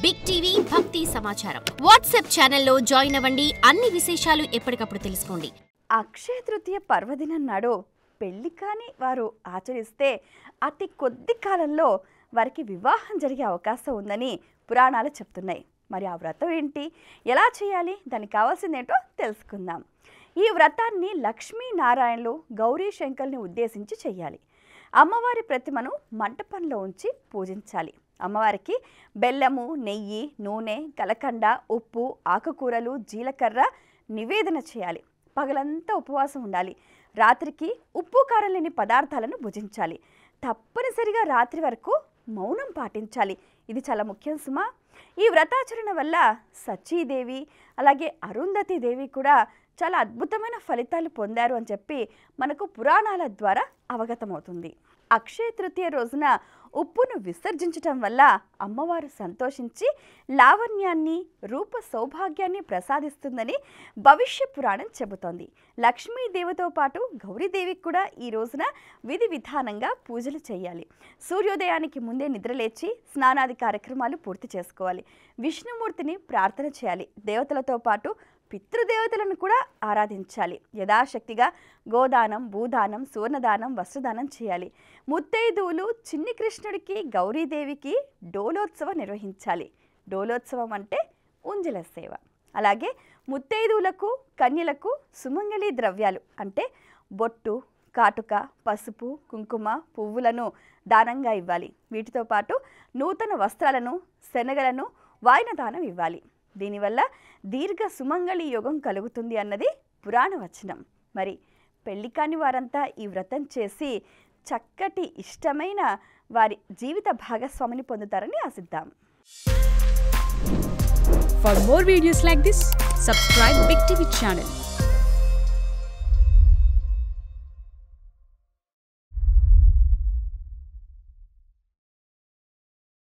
Big TV భక్తి సమాచారం WhatsApp ఛానల్లో జాయిన్ అవ్వండి. అన్ని విశేషాలు ఎప్పటికప్పుడు తెలుసుకోండి. అక్షయ తృతీయ పర్వదినం నాడు పెళ్లి కాని వారు ఆచరిస్తే అతి కొద్ది కాలంలో వారికి వివాహం జరిగే అవకాశం ఉందని పురాణాలు చెప్తున్నాయి. మరి ఆ వ్రతం ఏంటి, ఎలా చేయాలి, దానికి కావాల్సిందేంటో తెలుసుకుందాం. ఈ వ్రతాన్ని లక్ష్మీనారాయణలు గౌరీ శంకర్ని ఉద్దేశించి చేయాలి. అమ్మవారి ప్రతిమను మంటపంలో ఉంచి పూజించాలి. అమ్మవారికి బెల్లము, నెయ్యి, నూనె, కలకండ, ఉప్పు, ఆకుకూరలు, జీలకర్ర నివేదన చేయాలి. పగలంతా ఉపవాసం ఉండాలి. రాత్రికి ఉప్పు కారం లేని పదార్థాలను భుజించాలి. తప్పనిసరిగా రాత్రి వరకు మౌనం పాటించాలి. ఇది చాలా ముఖ్యం సుమా. ఈ వ్రతాచరణ వల్ల సచీదేవి అలాగే అరుంధతి దేవి కూడా చాలా అద్భుతమైన ఫలితాలు పొందారు అని చెప్పి మనకు పురాణాల ద్వారా అవగతమవుతుంది. అక్షయ తృతీయ రోజున ఉప్పును విసర్జించటం వల్ల అమ్మవారు సంతోషించి లావణ్యాన్ని, రూప సౌభాగ్యాన్ని ప్రసాదిస్తుందని భవిష్య పురాణం చెబుతోంది. లక్ష్మీదేవితో పాటు గౌరీదేవికి కూడా ఈ రోజున విధి విధానంగా పూజలు చేయాలి. సూర్యోదయానికి ముందే నిద్రలేచి స్నానాది కార్యక్రమాలు పూర్తి చేసుకోవాలి. విష్ణుమూర్తిని ప్రార్థన చేయాలి. దేవతలతో పాటు పితృదేవతలను కూడా ఆరాధించాలి. యథాశక్తిగా గోదానం, భూదానం, సువర్ణదానం, వస్త్రదానం చేయాలి. ముత్తైదువులు చిన్ని కృష్ణుడికి, గౌరీదేవికి డోలోత్సవం నిర్వహించాలి. డోలోత్సవం అంటే ఉంజల సేవ. అలాగే ముత్తైదువులకు, కన్యలకు సుమంగళి ద్రవ్యాలు అంటే బొట్టు, కాటుక, పసుపు, కుంకుమ, పువ్వులను దానంగా ఇవ్వాలి. వీటితో పాటు నూతన వస్త్రాలను, శనగలను వాయిన దానం ఇవ్వాలి. దీనివల్ల దీర్ఘ సుమంగళి యోగం కలుగుతుంది అన్నది పురాణ వచనం. మరి పెళ్లి కాని వారంతా ఈ వ్రతం చేసి చక్కటి ఇష్టమైన వారి జీవిత భాగస్వామిని పొందుతారని ఆశిద్దాం. For more videos like this, subscribe Big TV channel.